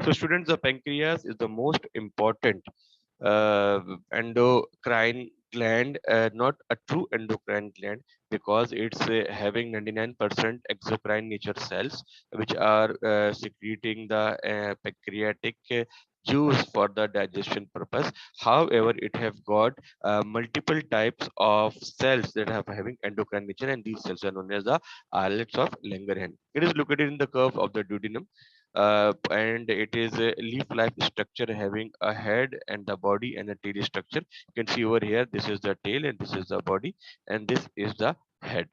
So students, the pancreas is the most important uh, endocrine gland, not a true endocrine gland, because it's having 99% exocrine nature cells, which are secreting the pancreatic juice for the digestion purpose. However, it have got multiple types of cells that have having endocrine nature, and these cells are known as the islets of Langerhans. It is located in the curve of the duodenum, and it is a leaf-like structure having a head and the body and a tail structure. You can see over here, this is the tail and this is the body, and this is the head.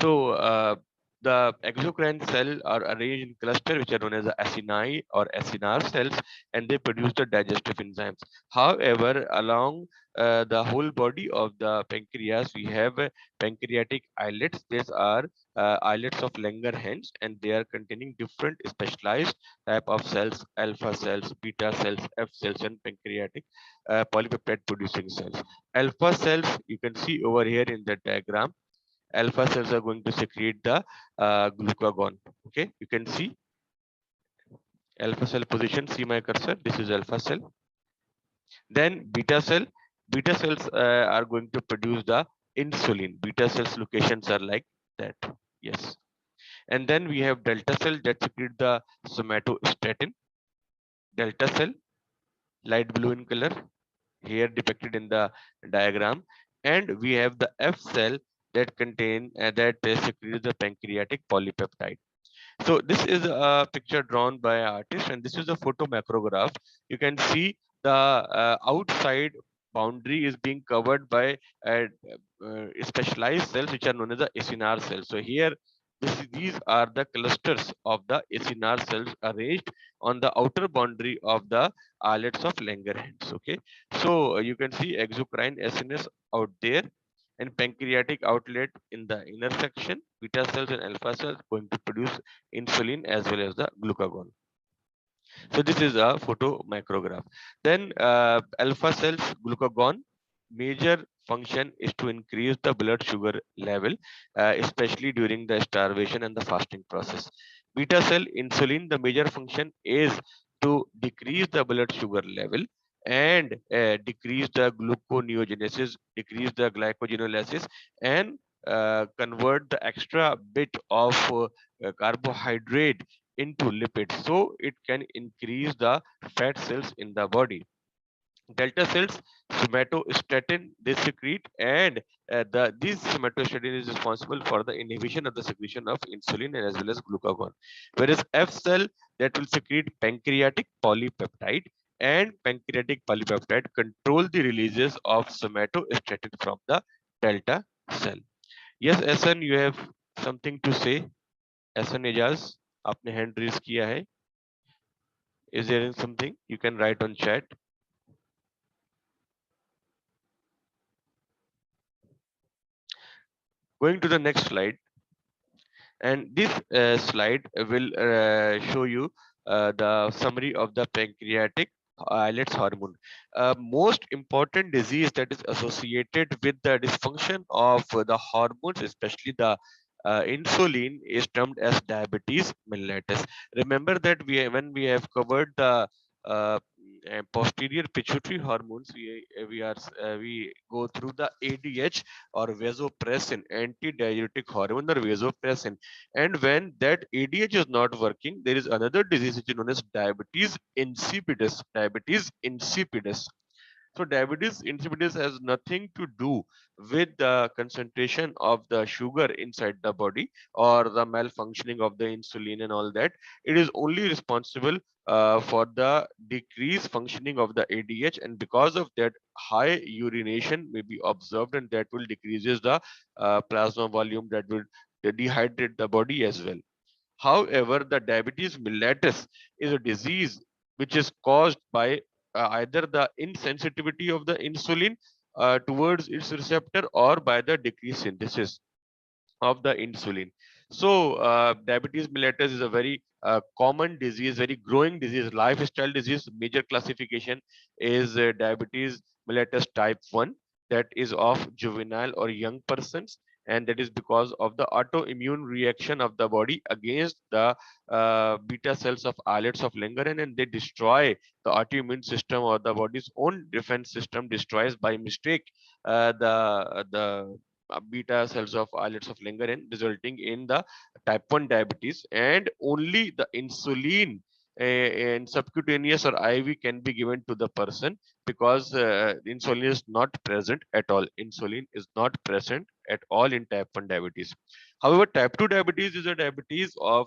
So the exocrine cell are arranged in cluster which are known as the acini or acinar cells, and they produce the digestive enzymes. However, along the whole body of the pancreas, we have pancreatic islets. These are islets of Langerhans, and they are containing different specialized type of cells: alpha cells, beta cells, F cells, and pancreatic polypeptide producing cells. Alpha cells, you can see over here in the diagram, alpha cells are going to secrete the glucagon. Okay, you can see alpha cell position. See my cursor. This is alpha cell. Then beta cells are going to produce the insulin. Beta cells locations are like that. Yes. And then we have delta cell that secrete the somatostatin. Delta cell, light blue in color, here depicted in the diagram. And we have the F cell that contain that secretes the pancreatic polypeptide. So this is a picture drawn by an artist, and this is a photo macrograph. You can see the outside boundary is being covered by specialized cells, which are known as the acinar cells. So here, these are the clusters of the acinar cells arranged on the outer boundary of the islets of Langerhans. Okay, so you can see exocrine acinus out there, and pancreatic outlet in the inner section. Beta cells and alpha cells going to produce insulin as well as the glucagon. So this is a photo micrograph. Then alpha cells glucagon major function is to increase the blood sugar level, especially during the starvation and the fasting process. Beta cell insulin, the major function is to decrease the blood sugar level and decrease the gluconeogenesis, decrease the glycogenolysis, and convert the extra bit of carbohydrate into lipids, so it can increase the fat cells in the body. Delta cells, somatostatin, they secrete, and this somatostatin is responsible for the inhibition of the secretion of insulin and as well as glucagon. Whereas F cell, that will secrete pancreatic polypeptide, and pancreatic polypeptide control the releases of somatostatin from the delta cell. Yes, SN, you have something to say? SN Ejaz, आपने hand raise किया है. Is there something you can write on chat? Going to the next slide, and this slide will show you the summary of the pancreatic islets hormone. Most important disease that is associated with the dysfunction of the hormones, especially the insulin, is termed as diabetes mellitus. Remember that when we have covered the uh, posterior pituitary hormones, we go through the ADH or vasopressin, antidiuretic hormone or vasopressin. And when that ADH is not working, there is another disease which is known as diabetes insipidus. Diabetes insipidus. So diabetes insipidus has nothing to do with the concentration of the sugar inside the body or the malfunctioning of the insulin and all that. It is only responsible for the decreased functioning of the ADH, and because of that, high urination may be observed, and that will decreases the plasma volume, that will dehydrate the body as well. However, the diabetes mellitus is a disease which is caused by either the insensitivity of the insulin towards its receptor or by the decreased synthesis of the insulin. So, diabetes mellitus is a very common disease, very growing disease, lifestyle disease. Major classification is diabetes mellitus type 1, that is of juvenile or young persons, and that is because of the autoimmune reaction of the body against the beta cells of islets of Langerhans, and they destroy the autoimmune system, or the body's own defense system destroys by mistake the beta cells of islets of Langerhans, resulting in the type 1 diabetes. And only the insulin in subcutaneous or IV can be given to the person, because insulin is not present at all. Insulin is not present at all in type 1 diabetes. However, type 2 diabetes is a diabetes of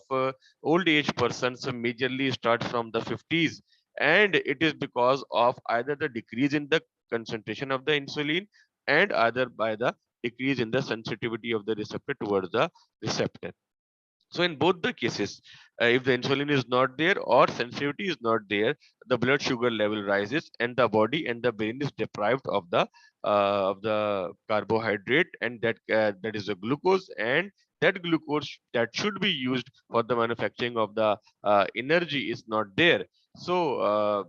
old age persons, majorly starts from the 50s, and it is because of either the decrease in the concentration of the insulin, and either by the decrease in the sensitivity of the receptor towards the receptor. So in both the cases, if the insulin is not there or sensitivity is not there, the blood sugar level rises, and the body and the brain is deprived of the carbohydrate, and that is the glucose, and that glucose that should be used for the manufacturing of the energy is not there. So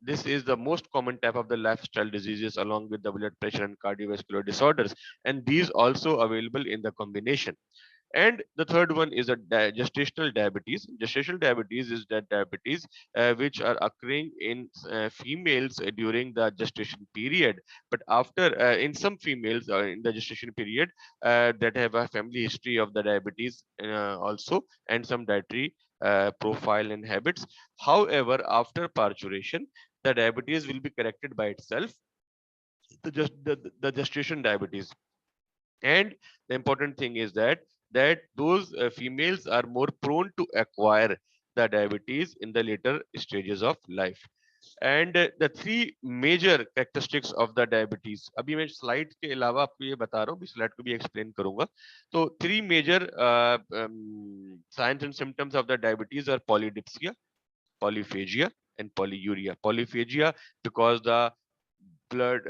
this is the most common type of the lifestyle diseases, along with the blood pressure and cardiovascular disorders, and these also available in the combination. And the third one is a gestational diabetes. Gestational diabetes is that diabetes which are occurring in females during the gestation period, but after in some females in the gestation period that have a family history of the diabetes also, and some dietary profile and habits. However, after parturition, the diabetes will be corrected by itself, the gestation diabetes. And the important thing is that those females are more prone to acquire the diabetes in the later stages of life. And the three major characteristics of the diabetes, अभी मैं slide के अलावा आपको ये बता रहा हूँ, slide को भी एक्सप्लेन करूंगा. तो three major signs and symptoms of the diabetes are polydipsia, polyphagia, and polyuria. Polyphagia because the blood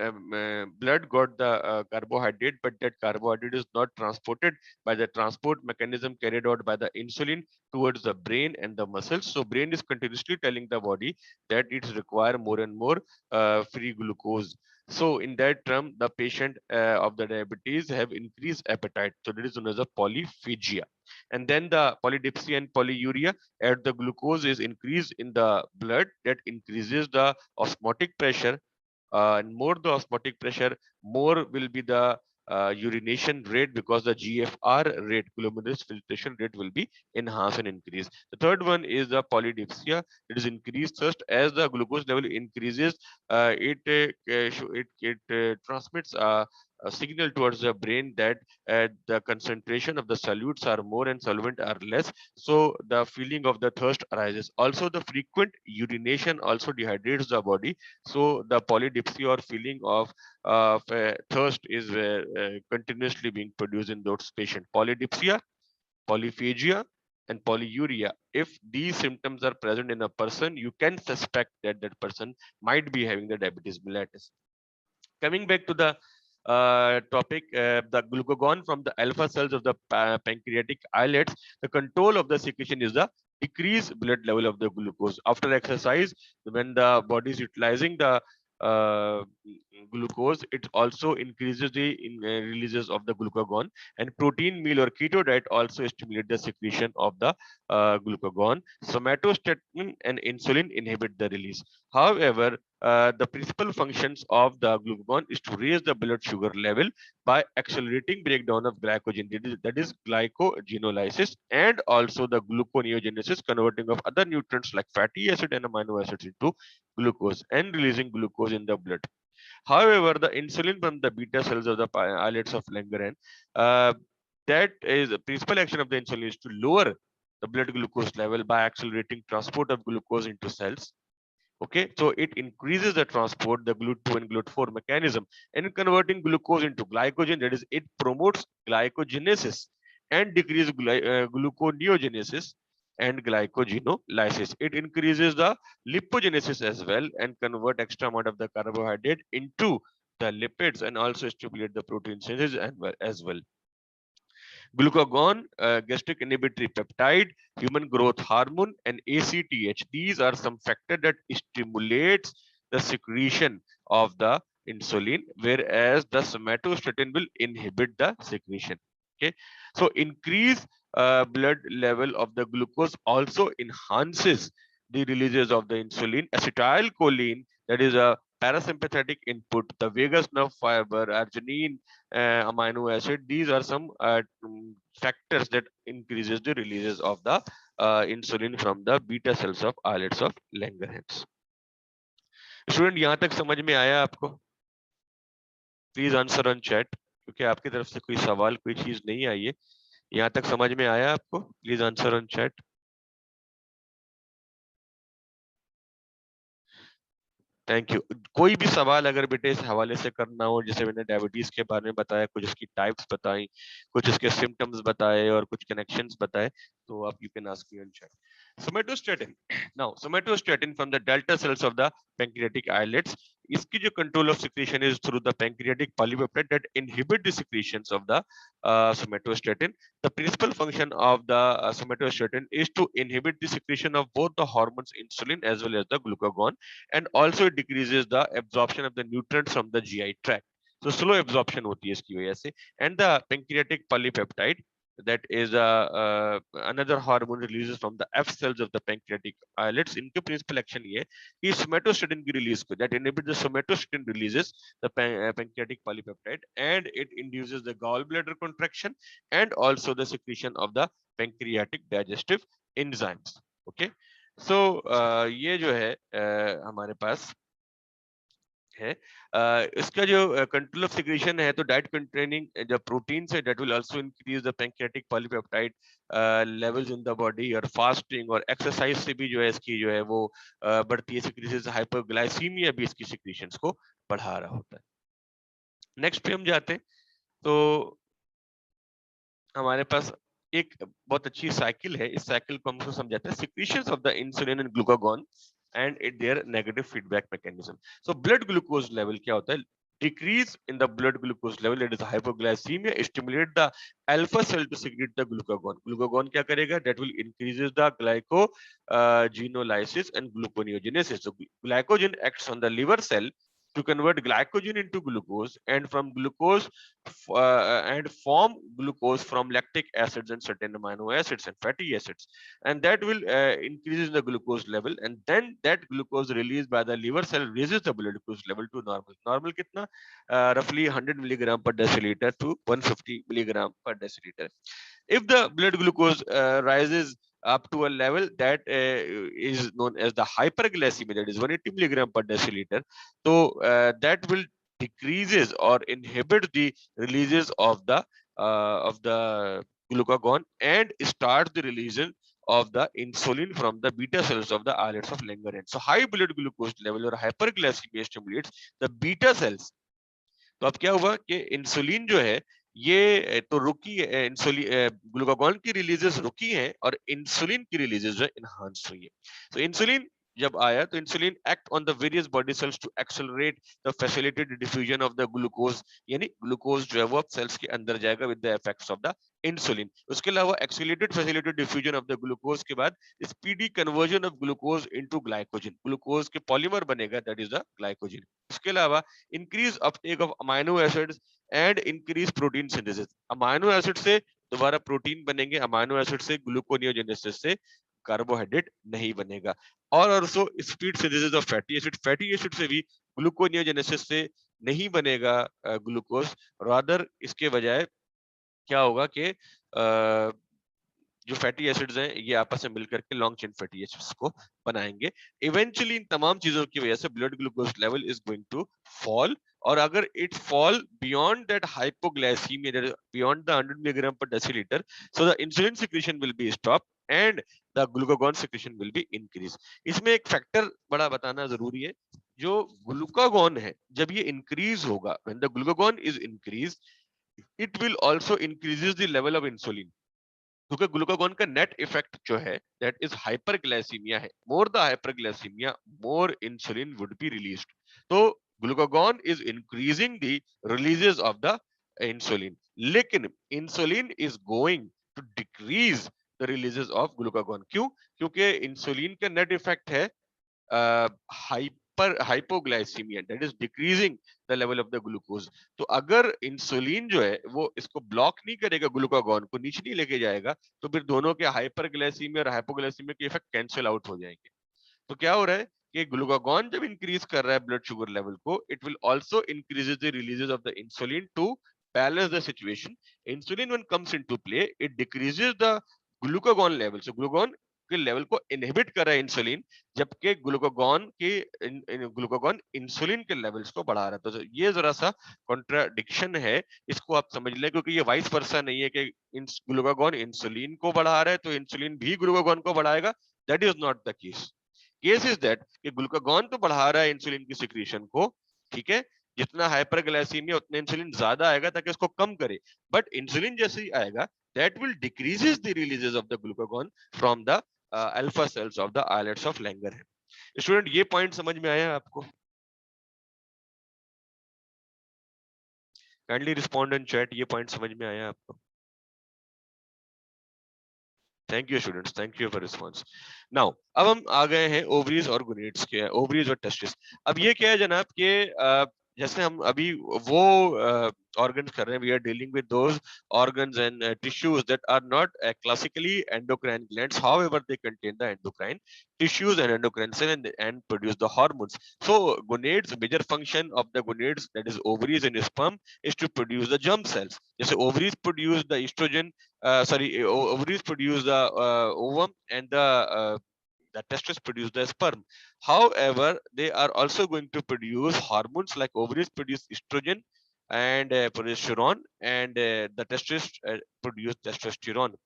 got the carbohydrate, but that carbohydrate is not transported by the transport mechanism carried out by the insulin towards the brain and the muscles. So brain is continuously telling the body that it's require more and more free glucose. So in that term, the patient of the diabetes have increased appetite. So that is known as a polyphagia. And then the polydipsia and polyuria, as the glucose is increased in the blood, that increases the osmotic pressure, and more the osmotic pressure, more will be the urination rate, because the GFR rate, glomerular filtration rate, will be enhanced and increased. The third one is the polydipsia. It is increased thirst. As the glucose level increases, it transmits a signal towards the brain that the concentration of the solutes are more and solvent are less. So the feeling of the thirst arises. Also, the frequent urination also dehydrates the body, so the polydipsia or feeling of thirst is continuously being produced in those patients. Polydipsia, polyphagia, and polyuria. If these symptoms are present in a person, you can suspect that that person might be having the diabetes mellitus. Coming back to the topic, the glucagon from the alpha cells of the pancreatic islets, the control of the secretion is the decreased blood level of the glucose. After exercise, when the body is utilizing the uh, glucose, it also increases the releases of the glucagon, and protein meal or keto diet also stimulate the secretion of the glucagon. Somatostatin and insulin inhibit the release. However, the principal functions of the glucagon is to raise the blood sugar level by accelerating breakdown of glycogen, that is glycogenolysis, and also the gluconeogenesis, converting of other nutrients like fatty acid and amino acids into glucose and releasing glucose in the blood. However, the insulin from the beta cells of the islets of Langerhans, uh, that is the principal action of the insulin is to lower the blood glucose level by accelerating transport of glucose into cells. Okay, so it increases the transport, the GLUT2 and GLUT4 mechanism, and converting glucose into glycogen. That is, it promotes glycogenesis and decreases gluconeogenesis and glycogenolysis. It increases the lipogenesis as well, and convert extra amount of the carbohydrate into the lipids, and also stimulate the protein synthesis as well. Glucagon, gastric inhibitory peptide, human growth hormone, and ACTH. These are some factors that stimulates the secretion of the insulin, whereas the somatostatin will inhibit the secretion. Okay, so increase blood level of the glucose also enhances the releases of the insulin. Acetylcholine, that is a parasympathetic input, the vagus nerve fiber, arginine amino acid, these are some factors that increases the releases of the insulin from the beta cells of islets of Langerhans. Student यहाँ तक समझ में आया आपको? Please answer on chat, क्योंकि आपकी तरफ से कोई सवाल कोई चीज नहीं आई है। यहाँ तक समझ में आया आपको? Please answer on chat. Thank you. कोई भी सवाल अगर बेटे इस हवाले से करना हो, जैसे मैंने डायबिटीज के बारे में बताया, कुछ इसकी टाइप्स बताई, कुछ इसके सिम्टम्स बताए और कुछ कनेक्शंस बताए, तो आप you can ask me on chat. Somatostatin. Now, somatostatin from the delta cells of the pancreatic islets. इसकी जो control of secretion is through the pancreatic polypeptide that inhibit the secretions of the somatostatin. The principal function of the somatostatin is to inhibit the secretion of both the hormones insulin as well as the glucagon, and also it decreases the absorption of the nutrients from the GI tract. So slow absorption होती है इसकी वजह से. And the pancreatic polypeptide, that is another hormone releases from the F cells of the pancreatic islets. इनके principal action ये है कि somatostatin की release को, that inhibit the somatostatin releases the pancreatic polypeptide, and it induces the gallbladder contraction and also the secretion of the pancreatic digestive enzymes. Okay, so ये जो है हमारे पास है। इसका जो कंट्रोल ऑफ सिक्रेशन है, तो डाइट कंटेनिंग जो प्रोटीन है, that will also increase the pancreatic polypeptide levels in the body, और फास्टिंग और एक्सरसाइज से भी जो है इसकी जो है वो बढ़ती है सिक्रीशंस। हाइपरग्लाइसीमिया भी इसकी सिक्रीशंस को बढ़ा रहा होता है। नेक्स्ट पे हम जाते हैं, तो हमारे पास एक बहुत अच्छी साइकिल है। इस साइकिल को हमको समझाते हैं secretions of the insulin and glucagon and their negative feedback mechanism. So blood glucose level क्या होता है? Decrease in the blood glucose level, that is hypoglycemia, stimulate the alpha cell to secrete the glucagon. Glucagon क्या करेगा? That will increases the glycogenolysis and gluconeogenesis. So glycogen acts on the liver cell to convert glycogen into glucose, and from glucose and form glucose from lactic acids and certain amino acids and fatty acids, and that will increase the glucose level, and then that glucose released by the liver cell raises the blood glucose level to normal. Normal kitna? Roughly 100 milligram per deciliter to 150 milligram per deciliter. If the blood glucose rises up to a level that is known as the hyperglycemia, that is 180 milligram per deciliter, so that will decreases or inhibit the releases of the glucagon and start the release of the insulin from the beta cells of the islets of Langerhans. So high blood glucose level or hyperglycemia stimulates the beta cells. तो अब क्या हुआ कि insulin जो है ये तो रुकी है, इंसुलिन ग्लूकागॉन की रिलीजेस रुकी हैं और इंसुलिन की रिलीजेस जो है इनहांस हुई है। तो इंसुलिन जब आया तो insulin act on the various body cells to accelerate the facilitated diffusion of the glucose, यानी ग्लूकोज जो है वो सेल्स के अंदर जाएगा with the effects of the insulin. उसके अलावा accelerated facilitated diffusion of the glucose के बाद speedy conversion of glucose into glycogen, glucose के पॉलीमर बनेगा, दैट इज द ग्लाइकोजन। उसके अलावा increase uptake of amino acids and increase protein synthesis, amino acid से दोबारा प्रोटीन बनेंगे, अमाइनो एसिड से ग्लूकोनियोजेनेसिस से कार्बोहाइड्रेट नहीं बनेगा, और also speed synthesis of fatty acid, fatty acid से भी ग्लूकोनियोजेनेसिस से नहीं बनेगा ग्लूकोज, रादर इसके बजाय क्या होगा कि जो फैटी एसिड्स हैं ये आपस में मिलकर के लॉन्ग चेन फैटी एसिड्स को बनाएंगे। इवेंचुअली इन तमाम चीजों की वजह से blood glucose level is going to fall, और अगर it fall beyond that hypoglycaemia, that beyond the 100 milligram per decilitre, so the insulin secretion will be stop and the glucagon secretion will be increase. इसमें एक factor बड़ा बताना जरूरी है, जो glucagon है जब ये इंक्रीज होगा, when the glucagon is increase, it will also increases the level of insulin, क्योंकि ग्लूकागॉन का नेट इफेक्ट जो है दैट इज हाइपरग्लाइसीमिया है। More the hyperglycaemia, more insulin would be released. तो glucagon is increasing the releases of the insulin, लेकिन insulin is going to decrease the releases of glucagon. क्यों? क्योंकि insulin का net effect है hypoglycemia, that is decreasing the level of the glucose. तो अगर insulin जो है वो इसको ब्लॉक नहीं करेगा, ग्लूकागॉन को नीचे नहीं लेके जाएगा, तो फिर दोनों के हाइपरग्लाइसीमिया और हाइपोग्लाइसीमिया के इफेक्ट कैंसिल आउट हो जाएंगे। तो क्या हो रहा है कि ग्लूकागॉन जब इंक्रीज कर रहा है ब्लड शुगर लेवल को, it will also increases the releases of the insulin to balance the situation. Insulin when comes into play, it decreases the glucagon level. So glucagon के लेवल को inhibit कर रहा है insulin, जबकि glucagon insulin के levels को बढ़ा रहा है। तो ये जरा सा कॉन्ट्राडिक्शन है, इसको आप समझ लें, क्योंकि ये वाइस वर्सा नहीं है कि ग्लूकागॉन इंसुलिन को बढ़ा रहा है तो इंसुलिन भी ग्लूकागॉन को बढ़ाएगा। That is not the case. Case is that कि ग्लूकागॉन तो बढ़ा रहा है इंसुलिन की सिक्रीशन को, ठीक है, जितना हाइपरग्लाइसीमिया उतना इंसुलिन ज्यादा आएगा ताकि उसको कम करे, बट इंसुलिन जैसे ही आएगा that will decreases the releases of the glucagon from the alpha cells of the islets of Langer. Student, ये पॉइंट समझ में आया आपको? काइंडली रिस्पॉन्ड इन चैट, ये पॉइंट समझ में आया आपको? Thank you students, thank you for response. Now अब हम आ गए हैं ओवरीज और गोनेड्स के, ओवरीज और टेस्टिस। अब ये क्या है जनाब के जैसे हम अभी वो organs कर रहे हैं, we are dealing with those organs and tissues that are not classically endocrine glands, however they contain the endocrine tissues and endocrine cell and produce the hormones. So gonads, major function of the gonads, that is ovaries and sperm, is to produce the germ cells. जैसे ovaries produce the estrogen, ovaries produce the ovum, and the testes produce the sperm. However, they are also going to produce hormones, like ovaries produce estrogen and progesterone, and the testes produce testosterone.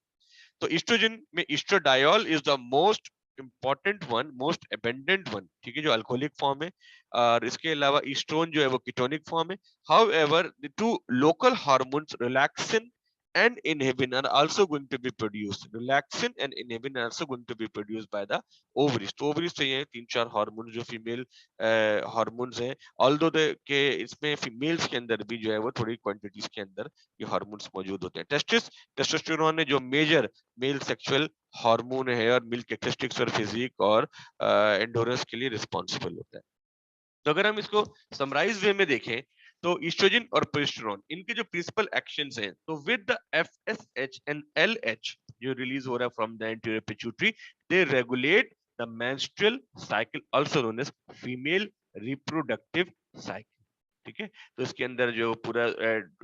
तो estrogen में estradiol is the most important one, most abundant one, ठीक है, जो alcoholic form है, और इसके अलावा estrone जो है वो कीटोनिक फॉर्म है। However, the two local hormones relaxin and inhibin are also going to be produced. Relaxin and inhibin are also going to be produced by the ovaries. तो ovaries से ये तीन चार हार्मोन जो फीमेल हार्मोन्स हैं, although के इसमें females के अंदर भी जो है वो थोड़ी क्वांटिटीज के अंदर ये हार्मोन्स मौजूद होते हैं। टेस्टोस्टेरोन है जो मेजर मेल सेक्सुअल हार्मोन है और मिल्क कैरेक्टरिस्टिक्स और फिजिक और एंडोरेंस के लिए रिस्पॉन्सिबल होता है। तो अगर हम इसको समराइज वे में देखें तो ईस्ट्रोजन और प्रोजेस्टेरोन, इनके जो प्रिंसिपल एक्शंस हैं, तो with the FSH and LH जो रिलीज हो रहा है from the anterior pituitary, they regulate the menstrual cycle, also known as female reproductive cycle. ठीक है, तो इसके अंदर जो पूरा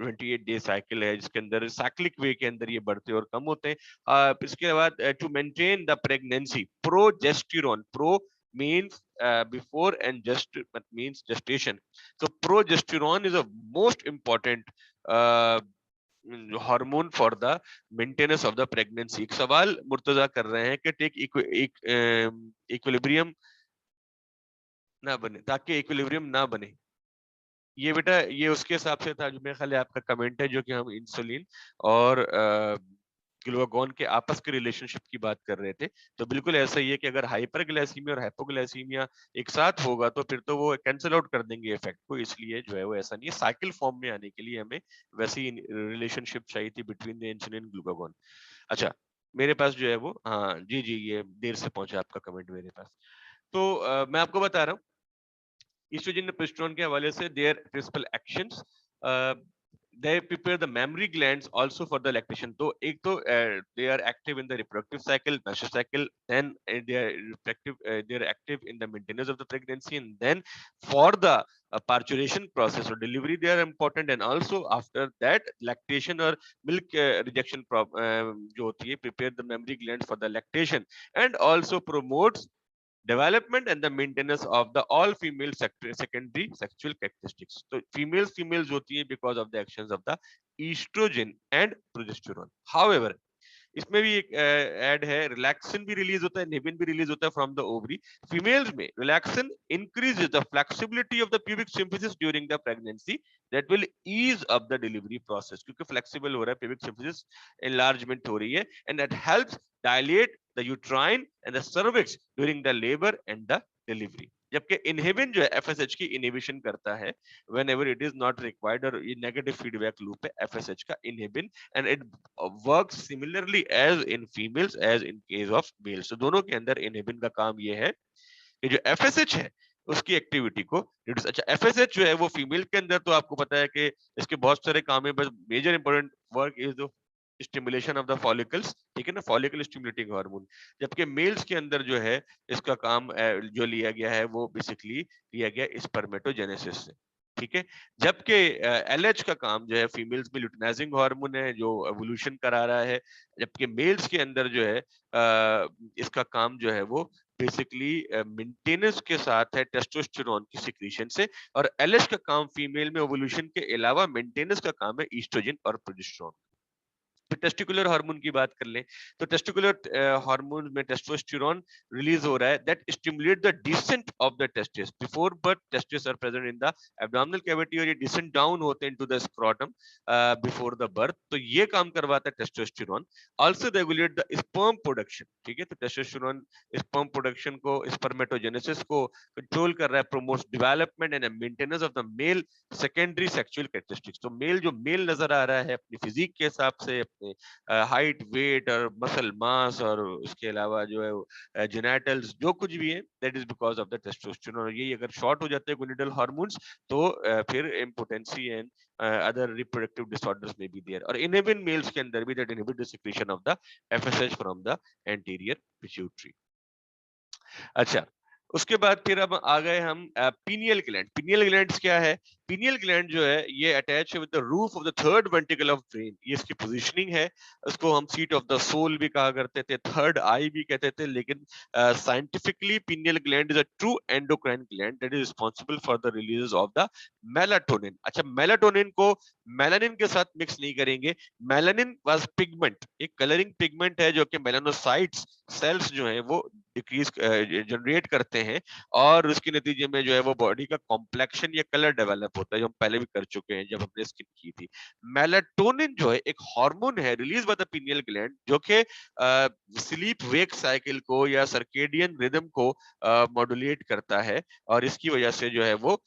28 डे साइकिल है, जिसके अंदर साइक्लिक वे के अंदर ये बढ़ते और कम होते हैं। इसके बाद to maintain the pregnancy, progesterone, pro means before and just means gestation. So progesterone is a most important hormone for the maintenance of the pregnancy. एक सवाल मुर्तजा कर रहे हैं कि टेक इक्विलिब्रियम ना बने, ताकि इक्विलिब्रियम ना बने। ये बेटा ये उसके हिसाब से था जो मेरे ख्याल आपका कमेंट है, जो कि हम इंसुलिन और ग्लूकागॉन के आपस के रिलेशनशिप की बात कर रहे थे। तो बिल्कुल ऐसा ही है कि अगर हाइपरग्लाइसीमिया और हाइपोग्लाइसीमिया एक साथ होगा तो फिर तो वो कैंसिल आउट कर देंगे इफेक्ट को, इसलिए जो है वो ऐसा नहीं है। साइकिल फॉर्म में आने के लिए हमें वैसी रिलेशनशिप चाहिए थी बिटवीन द इंसुलिन ग्लूकागॉन। अच्छा, मेरे पास जो है वो, हाँ जी जी, ये देर से पहुंचा आपका कमेंट मेरे पास। तो मैं आपको बता रहा हूँ estrogen और progesterone के हवाले से their principal actions, they prepare the mammary glands also for the lactation. तो एक तो they are active in the reproductive cycle, menstrual cycle, then they are active in the maintenance of the pregnancy, and then for the parturition process or delivery they are important, and also after that lactation or milk rejection जो होती है, prepare the mammary glands for the lactation, and also promotes development and the maintenance of the all female secondary sexual characteristics. तो females होती है because of the actions of the estrogen and progesterone. However, इसमें भी एक add है, relaxin भी release होता है, निबिन भी रिलीज होता है फ्रॉम द ओवरी। फीमेल्स में relaxin increases the flexibility of the pubic symphysis during the pregnancy, that will ease up the delivery process, क्योंकि फ्लेक्सिबल हो रहा है, प्यूबिक सिम्फिसिस एनलार्जमेंट हो रही है, and that helps dilate the uterine and the cervix during the labour and the delivery. जबकि inhibin जो है एफएसएच की इनहिबिशन करता है whenever it is not required, और ये नेगेटिव फीडबैक लूप है एफएसएच का inhibin, and it works similarly as in females as in case of males. तो दोनों के अंदर इनहिबिन का काम ये है कि जो एफएसएच है उसकी एक्टिविटी को रिड्यूस। अच्छा, एफएसएच जो है वो फीमेल के अंदर तो आपको पता है कि इसके बहुत सारे काम है, बस major important work is the stimulation of the follicles, ठीक है ना, फॉलिकल स्टिमुलेटिंग हार्मोन। जबकि मेल्स के अंदर जो है इसका काम जो लिया गया है वो बेसिकली लिया गया स्पर्मेटोजेनेसिस से, ठीक है। जबकि एलएच का काम जो है फीमेल्स में ल्यूटिनाइजिंग हार्मोन है जो एवोल्यूशन करा रहा है, जबकि मेल्स के अंदर जो है इसका काम जो है वो बेसिकली मेंटेनेंस के साथ है टेस्टोस्टेरोन की सिक्रीशन से, और एलएच का काम फीमेल में एवोल्यूशन के अलावा मेंटेनेंस का काम है ईस्ट्रोजन और प्रोजेस्टेरोन। तो टेस्टिकुलर हार्मोन की बात कर लें तो टेस्टिकुलर हार्मोन में टेस्टोस्टेरोन रिलीज हो रहा है that stimulate the descent of the testis before birth. Testis are present in the abdominal cavity और ये डिसेंट डाउन होते हैं into the scrotum before the birth, तो ये काम करवाता है testosterone. Also regulate the sperm production, ठीक है, तो टेस्टोस्टेरोन स्पर्म प्रोडक्शन को, स्पर्मेटोजेनेसिस को कंट्रोल कर रहा है, promotes development and maintenance of the mail secondary sexual characteristics. तो मेल जो मेल नजर आ रहा है अपनी फिजिक के हिसाब से, अपने हाइट, वेट और मसल मास, और उसके अलावा जो है जेनेटल्स जो कुछ भी है, that is because of the testosterone. और ये अगर शॉर्ट हो जाते हैं गोनिटल हार्मोन्स तो फिर impotency and other reproductive disorders में बी देयर। और इनेबिन मेल्स के अंदर भी that inhibit the secretion of the FSH from the anterior pituitary. अच्छा, उसके बाद फिर अब आ गए हम पीनियल ग्लैंड। पीनियल ग्लैंड्स क्या है? पीनियल ग्लैंड जो है ये अटैच है with the roof of the third ventricle of brain. ये इसकी पोजीशनिंग है। इसको हम सीट ऑफ द सोल भी कहा करते थे, थर्ड आई भी कहते थे, लेकिन scientifically pineal gland is a true endocrine gland that is responsible for the release of the melatonin. अच्छा, मेलाटोनिन को मेलानिन के साथ मिक्स नहीं करेंगे। मेलानिन वाज पिगमेंट, एक कलरिंग पिगमेंट है जो कि मेलानोसाइट्स सेल्स जो है वो डिक्रीज जनरेट करते हैं, और उसके नतीजे में जो है वो बॉडी का कॉम्प्लेक्शन या कलर डेवलप होता है, जो हम पहले भी कर चुके हैं जब हमने स्किन की थी। मेलाटोनिन जो है एक हार्मोन है release by the pineal gland, जो कि स्लीप वेक साइकिल को या सर्केडियन रिदम को मॉड्यूलेट करता है, और इसकी वजह से जो है वो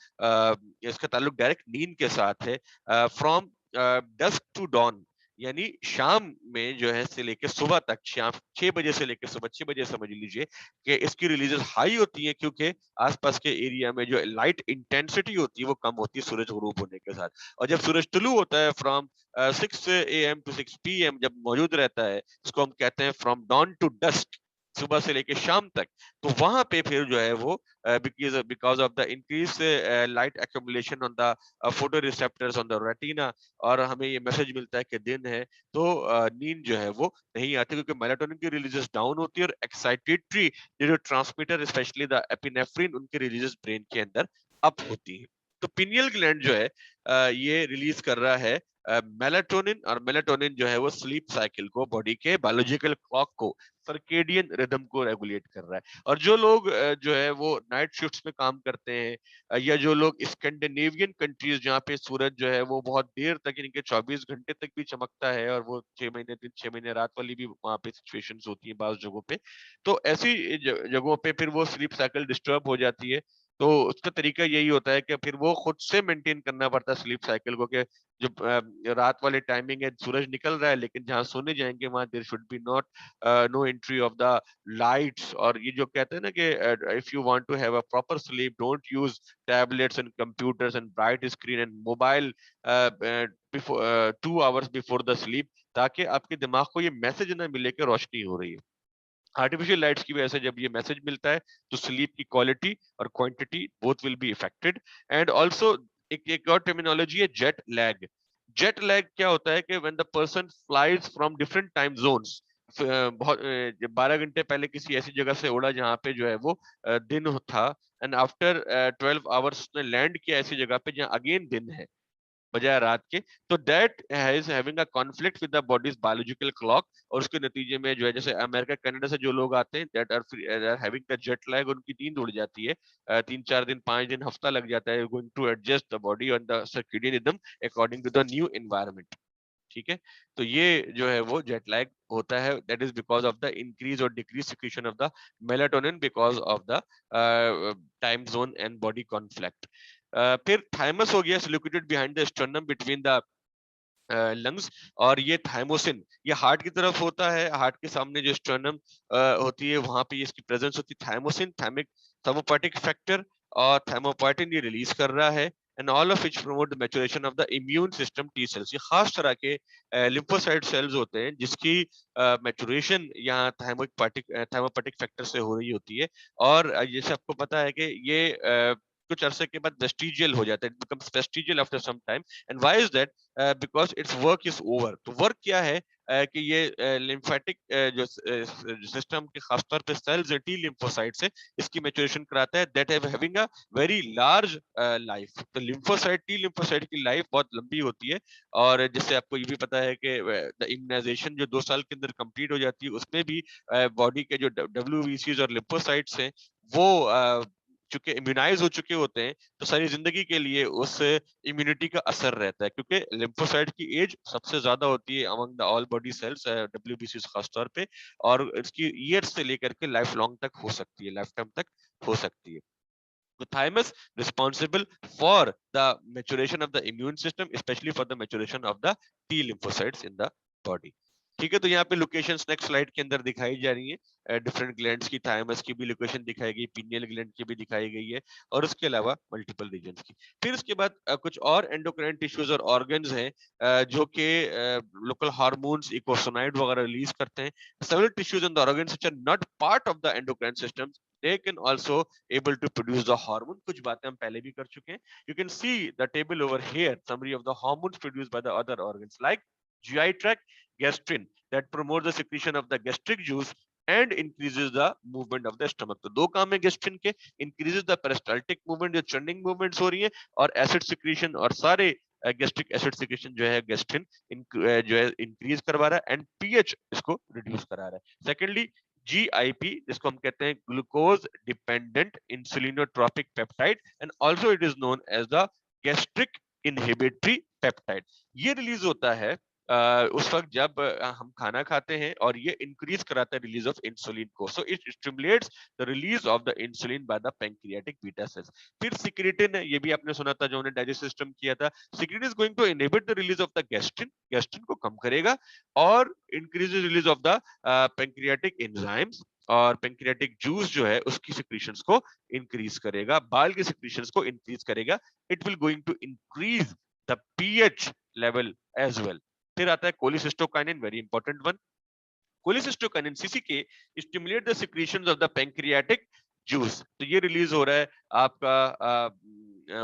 इसका ताल्लुक डायरेक्ट नींद के साथ है। फ्रॉम डस्क टू डॉन, यानी शाम में जो है से लेके सुबह तक, शाम 6 बजे से लेके सुबह 6 बजे समझ लीजिए कि इसकी रिलीजेस हाई होती है, क्योंकि आसपास के एरिया में जो लाइट इंटेंसिटी होती है वो कम होती है सूरज गुरूब होने के साथ। और जब सूरज टुलू होता है फ्रॉम 6 AM टू 6 PM जब मौजूद रहता है, इसको हम कहते हैं फ्रॉम डॉन टू डस्क, सुबह से लेके शाम तक, तो वहां पे फिर जो है वो because of the increase light accumulation on the photo receptors on the retina, और हमें ये मैसेज मिलता है कि दिन है, तो नींद जो है वो नहीं आती, क्योंकि मेलाटोनिन की रिलीजेस डाउन होती है, और excitatory neuro transmitter specially the epinephrine उनकी रिलीजेस ब्रेन के अंदर अप होती है। तो पिनियल ग्लैंड जो है ये रिलीज कर रहा है मेलाटोनिन, और मेलाटोनिन जो है वो स्लीप साइकिल को, बॉडी के बायोलॉजिकल क्लॉक को, सर्केडियन रिदम को रेगुलेट कर रहा है। और जो लोग जो है वो नाइट शिफ्ट्स में काम करते हैं, या जो लोग स्कैंडिनेवियन कंट्रीज जहाँ पे सूरज जो है वो बहुत देर तक, इनके 24 घंटे तक भी चमकता है, और वो 6 महीने दिन 6 महीने रात वाली भी वहाँ पे सिचुएशंस होती है बास जगहों पे, तो ऐसी जगहों पे फिर वो स्लीप साइकिल डिस्टर्ब हो जाती है। तो उसका तरीका यही होता है कि फिर वो खुद से मेंटेन करना पड़ता है स्लीप साइकिल को, कि जो रात वाले टाइमिंग है, सूरज निकल रहा है, लेकिन जहाँ सोने जाएंगे वहां there should be not no entry of the lights. और ये जो कहते हैं ना कि if you want to have a proper sleep, don't use tablets and computers and bright screen and mobile before 2 hours before the sleep, ताकि आपके दिमाग को ये मैसेज ना मिले कि रोशनी हो रही है। आर्टिफिशियल लाइट्स की वजह से जब ये मैसेज मिलता है तो स्लीप की क्वालिटी और quantity both will be affected. And also एक और टर्मिनोलॉजी है जेट लैग। जेट लैग क्या होता है कि when the person flies from different time zones, बहुत 12 घंटे पहले किसी ऐसी जगह से उड़ा जहां पे जो है वो दिन था, एंड आफ्टर 12 आवर्स उसने लैंड किया ऐसी जगह पे जहां अगेन दिन है बजाय रात के, तो that is having a conflict with the bodies biological clock. और उसके नतीजे में जो है, जैसे अमेरिका कनाडा से जो लोग आते हैं that are having the jet lag, उनकी नींद उड़ जाती है, 3-4 दिन 5 दिन हफ्ता लग जाता है going to adjust the body on the circadian rhythm according to the new environment, ठीक है। तो ये जो है वो जेट लैग होता है, that is because of the increase और decrease secretion of the melatonin because of the time zone and body conflict. फिर थाइमस हो गया, located behind the sternum between the lungs. और ये थाइमोसिन ये हार्ट की तरफ होता है, हार्ट के सामने जो स्टर्नम होती है वहां पे इसकी प्रेजेंस होती है। थाइमोसिन थाइमिक थर्मोपाइटिक फैक्टर और थाइमोपोएटिन ये रिलीज कर रहा है, and all of which promote the maturation of the immune system T cells. ये खास तरह के लिम्फोसाइट सेल्स होते हैं जिसकी मैच्योरेशन यहाँ थाइमोपोएटिक फैक्टर से हो रही होती है, और जैसे आपको पता है कि ये कुछ अरसे के बाद वेस्टिजियल हो जाता है, it becomes vestigial after some time. And why is that? Because its work is over. तो वर्क क्या है कि ये लिम्फेटिक जो सिस्टम के खासतौर पे सेल्स टी लिम्फोसाइट से इसकी मैच्योरेशन कराता है, that having a very large life. तो लिम्फोसाइट टी लिम्फोसाइट की लाइफ बहुत लंबी होती है, और जैसे आपको ये भी पता है कि इम्यूनाइजेशन जो 2 साल के अंदर कंप्लीट हो जाती है उसमें भी बॉडी के जो डब्ल्यूबीसीज और लिम्फोसाइट्स हैं वो चूंकि इम्यूनाइज हो चुके होते हैं, तो सारी जिंदगी के लिए उस इम्यूनिटी का असर रहता है, क्योंकि लिम्फोसाइट की एज सबसे ज्यादा होती है among the all body cells, WBC खास तौर पे, और इसकी ईयर्स से लेकर के लाइफ लॉन्ग तक हो सकती है, लाइफ टाइम तक हो सकती है। The thymus responsible for the maturation of the immune system, especially for the maturation of the T lymphocytes in the body. ठीक है, तो यहाँ पे लोकेशंस नेक्स्ट स्लाइड के अंदर दिखाई जा रही है, डिफरेंट ग्लैंड्स की, थायमस की भी लोकेशन दिखाई गई, पीनियल ग्लैंड की भी दिखाई गई है, और उसके अलावा मल्टीपल रीजन्स की। फिर उसके बाद कुछ और एंडोक्राइन टिश्यूज और ऑर्गन्स हैं जो कि लोकल हार्मोन्स, इकोसोनाइड वगैरह रिलीज करते हैं। Several tissues and organs which are not part of the endocrine system, they can also able to produce the hormone। कुछ बातें हम पहले भी कर चुके हैं। You can see the table over here, summary of the hormones produced by the other organs like GI tract, gastrin that promotes the secretion of the gastric juice and increases the movement of the stomach। तो दो काम है gastrin के, increases the peristaltic movement, जो churning movements हो रही है, और acid secretion, और सारे गैस्ट्रिक एसिड सिक्रेशन जो है गैस्ट्रिन जो है इंक्रीज करवा रहा है, एंड पीएच इसको रिड्यूस करा रहा है। सेकेंडली GIP, जिसको हम कहते हैं glucose dependent insulinotropic peptide, and also it is known as the gastric inhibitory peptide. ये रिलीज होता है उस वक्त जब हम खाना खाते हैं, और ये इंक्रीज कराता है रिलीज ऑफ इंसुलिन को। So it stimulates the release of the insulin by the pancreatic beta cells. फिर सिक्रेटिन है, ये भी आपने सुना था जो उन्होंने डाइजेस्ट सिस्टम किया था। Secretin is going to inhibit the release of the gastrin, gastrin को कम करेगा, और increase release of the pancreatic enzymes, और पैंक्रियाटिक जूस जो है उसकी सिक्रीशंस को इंक्रीज करेगा, बाल की सिक्रीशंस को इंक्रीज करेगा। It will going to increase the pH level as well. फिर आता है cholecystokinin, very important one. Cholecystokinin CCK stimulate the secretions of the pancreatic juice. तो ये रिलीज हो रहा है आपका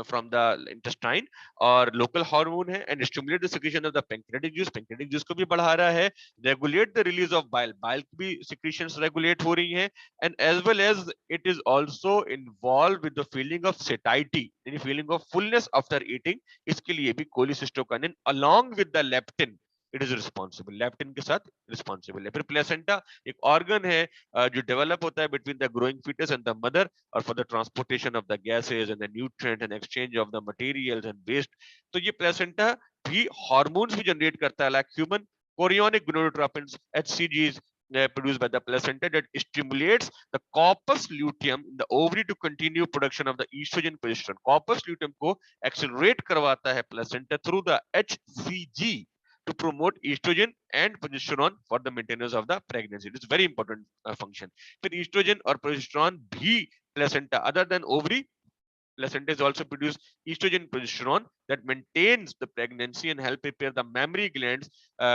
फ्रॉम द इंटेस्टाइन, और लोकल हार्मोन है, and stimulate the secretion of the pancreatic juice, pancreatic juice को भी बढ़ा रहा है। Regulate the release of bile, bile की भी सिक्रीशंस रेगुलेट हो रही हैं, and as well as it is also involve with the feeling of satiety, यानी feeling of fullness after eating. इसके लिए भी cholecystokinin along with the leptin it is responsible, leptin के साथ रिस्पॉन्सिबल है। फिर प्लेसेंटा एक ऑर्गन है जो डेवलप होता है between the growing foetus and the mother, और for the transportation of the gases and the nutrient and exchange of the materials and waste. तो ये प्लेसेंटा भी हार्मोन्स भी जनरेट करता है, like human chorionic gonadotropins, HCGs produced by the placenta that stimulates the corpus luteum in the ovary to continue production of the estrogen progesterone। corpus luteum को accelerate करवाता है placenta through the HCG to promote estrogen and progesterone for the maintenance of the pregnancy। It is very important function। फिर estrogen और progesterone भी placenta other than ovary, placenta is also produce estrogen progesterone that maintains the pregnancy and help prepare the mammary glands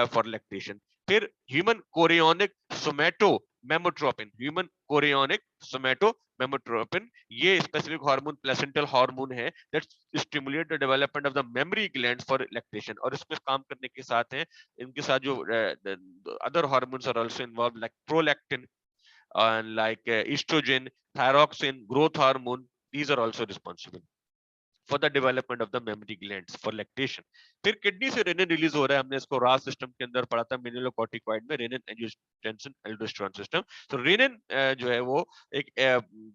for lactation। फिर human chorionic somatomamotropin, human chorionic somatomamotropin, ये specific hormone placental hormone है that stimulate the development of the mammary glands for lactation। और इसमें काम करने के साथ है, इनके साथ जो other hormones are also involved like prolactin and like estrogen, thyroxine, growth hormone, these are also responsible for the development of the mammary glands for lactation। फिर किडनी से रेनिन रिलीज हो रहा है, हमने इसको रास सिस्टम के अंदर पढ़ा था, मिनरलोकॉर्टिकॉइड में रेनिन एंजियोटेंसिन एल्डोस्टेरोन सिस्टम। तो रेनिन जो है वो एक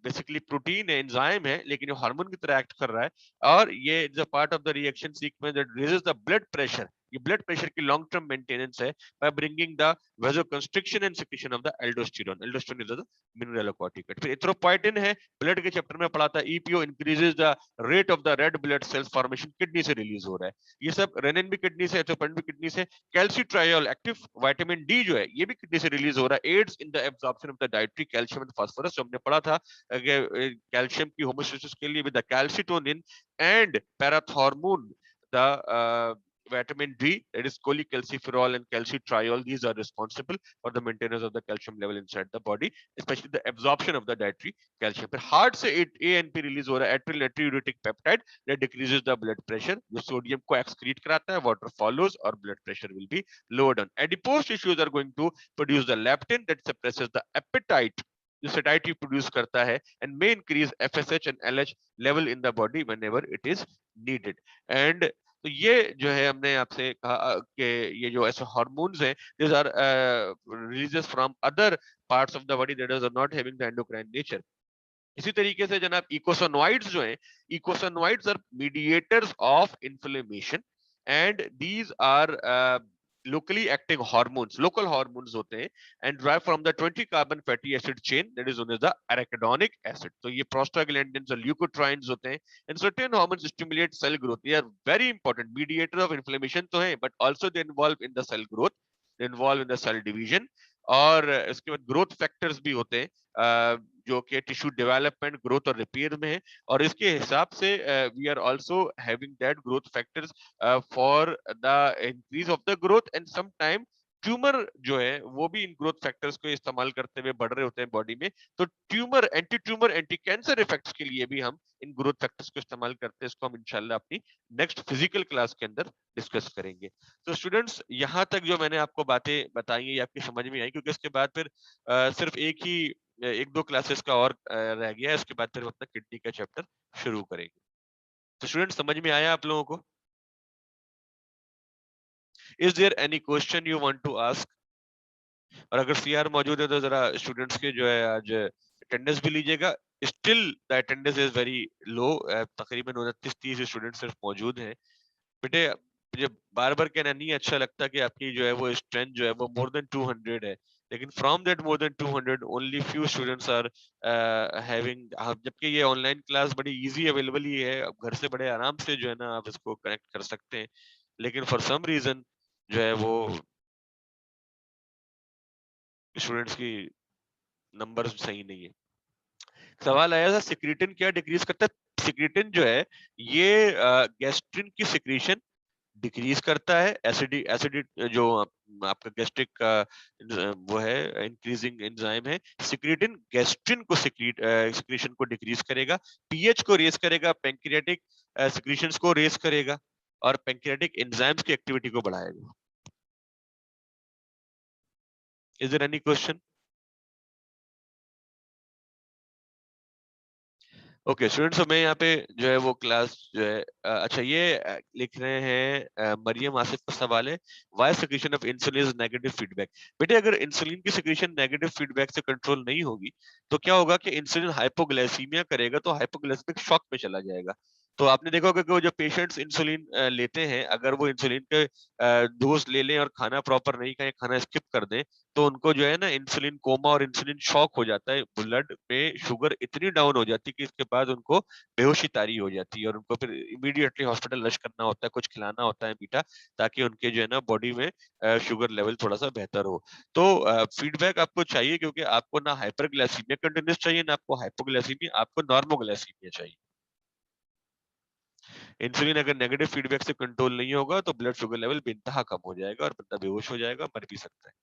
बेसिकली प्रोटीन है, एंजाइम है, लेकिन ये हार्मोन की तरह एक्ट कर रहा है, और ये is a part of the reaction sequence that raises the blood pressure. ये ब्लड प्रेशर की लॉन्ग टर्म मेंटेनेंस है by bringing the vasoconstriction and secretion of the aldosterone। aldosterone is the mineralocorticoid। फिर एथ्रोपोइटिन है, ब्लड के chapter में पढ़ा था, EPO increases the rate of the red blood cells formation, kidney से release हो रहा है। ये सब रेनिन भी किडनी से, एथोपेनिन भी किडनी से, कैल्सिट्रायोल एक्टिव विटामिन डी जो है ये भी किडनी से रिलीज हो रहा है, aids in the absorption of the dietary calcium and phosphorus, जो हमने पढ़ा था कैल्शियम की होमोस्टेसिस के लिए with the calcitonin and parathormone, the vitamin D, that is cholecalciferol and calcitriol, these are responsible for the maintenance of the calcium level inside the body, especially the absorption of the dietary calcium. फिर heart से ANP release हो रहा है, atrial natriuretic peptide, that decreases the blood pressure, जो sodium को excrete कराता है, water follows और blood pressure will be lowered down. Adipose tissues are going to produce the leptin that suppresses the appetite, जो satiety produce करता है, and may increase FSH and LH level in the body whenever it is needed. And तो ये जो है हमने आपसे कहा कि ये जो ऐसे हार्मोन्स हैं, these are releases from other parts of the body that is not having the endocrine nature. इसी तरीके से जनाब इकोसोनोइड्स जो हैं, eicosanoids are mediators of inflammation and these are locally acting hormones, local hormones होते हैं, and derive from the 20 carbon fatty acid chain that is known as the arachidonic acid. तो ये prostaglandins और leukotrienes होते हैं, and certain hormones stimulate cell growth. They are very important mediator of inflammation तो है, but also they involve in the cell growth, they involve in the cell division, और इसके बाद ग्रोथ फैक्टर्स भी होते हैं जो कि टिश्यू डेवलपमेंट, ग्रोथ और रिपेयर में है, और इसके हिसाब से we are also having that growth factors for the increase of the growth, and some time tumour जो है वो भी इन ग्रोथ फैक्टर्स को इस्तेमाल करते हुए बढ़ रहे होते हैं बॉडी में, तो ट्यूमर एंटी कैंसर इफेक्ट्स के लिए भी हम इन ग्रोथ फैक्टर्स को इस्तेमाल करते हैं। इसको हम इंशाल्लाह अपनी नेक्स्ट फिजिकल क्लास के अंदर डिस्कस करेंगे। तो स्टूडेंट्स यहाँ तक जो मैंने आपको बातें बताई है ये आपकी समझ में आई, क्योंकि इसके बाद फिर सिर्फ एक दो क्लासेस का और रह गया है, उसके बाद फिर हम अपना किडनी का चैप्टर शुरू करेंगे। तो स्टूडेंट समझ में आया आप लोगों को? Is there any question you want to ask? और अगर सीआर मौजूद है तो जरा स्टूडेंट्स के जो है आज अटेंडेंस भी लीजिएगा। Still the attendance is very low, तकरीबन 29-30 स्टूडेंट सिर्फ मौजूद हैं। बेटे मुझे बार बार कहना नहीं अच्छा लगता कि आपकी जो है वो स्ट्रेंथ जो है वो मोर देन 200 है, लेकिन from that more than 200 only few students are having, जबकि ये ऑनलाइन क्लास बड़ी इजी अवेलेबल ही है, आप घर से बड़े आराम से जो है ना आप इसको कनेक्ट कर सकते हैं, लेकिन फॉर सम रीजन जो है वो स्टूडेंट्स की नंबर सही नहीं है। सवाल आया था सिक्रीटिन क्या डिक्रीज करता है? सिक्रीटिन जो है ये गैस्ट्रिन की सिक्रीशन डिक्रीज करता है, एसिडिक जो आपका गैस्ट्रिक का वो है इंक्रीजिंग एंजाइम है, सिक्रीटिन गैस्ट्रिन को सिक्रीशन को डिक्रीज करेगा, पीएच को रेज करेगा, पैंक्रियाटिक सिक्रीशंस को रेज करेगा, और पैंक्रियाटिक एंजाइम्स की एक्टिविटी को बढ़ाएगा। Is there any question? Okay students, मैं यहाँ पे जो है वो क्लास जो है अच्छा ये लिख रहे हैं मरियम आसिफ का सवाल है, why secretion of insulin is negative feedback. बेटे अगर इंसुलिन की सिक्रीशन नेगेटिव फीडबैक से कंट्रोल नहीं होगी तो क्या होगा कि इंसुलिन हाइपोग्लाइसीमिया करेगा, तो हाइपोग्लाइसेमिक शॉक में चला जाएगा। तो आपने देखा होगा कि वो जो पेशेंट्स इंसुलिन लेते हैं, अगर वो इंसुलिन के डोज ले लें और खाना प्रॉपर नहीं खाएं, खाना स्किप कर दें, तो उनको जो है ना इंसुलिन कोमा और इंसुलिन शॉक हो जाता है, ब्लड में शुगर इतनी डाउन हो जाती है कि इसके बाद उनको बेहोशी तारी हो जाती है, और उनको फिर इमीडिएटली हॉस्पिटल रश करना होता है, कुछ खिलाना होता है मीठा, ताकि उनके जो है ना बॉडी में शुगर लेवल थोड़ा सा बेहतर हो। तो फीडबैक आपको चाहिए, क्योंकि आपको ना हाइपरग्लाइसीमिया कंटिन्यूस चाहिए, ना आपको हाइपोग्लाइसीमिया, आपको नॉर्मोग्लाइसीमिया चाहिए। इंसुलिन अगर नेगेटिव फीडबैक से कंट्रोल नहीं होगा तो ब्लड शुगर लेवल बेइंतहा कम हो जाएगा और बंदा बेहोश हो जाएगा, मर भी सकता है।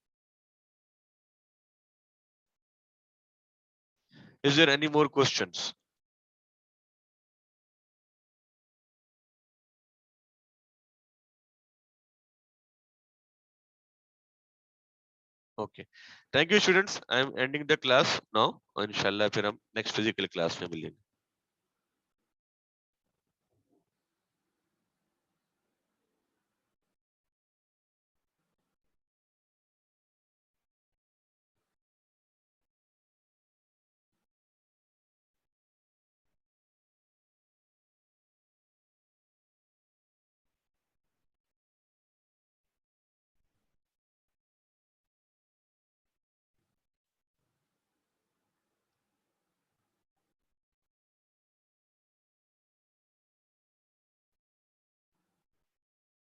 Is there any more questions? Okay. Thank you, students. I am ending the class now. Inshallah, फिर हम next physical class में मिलेंगे.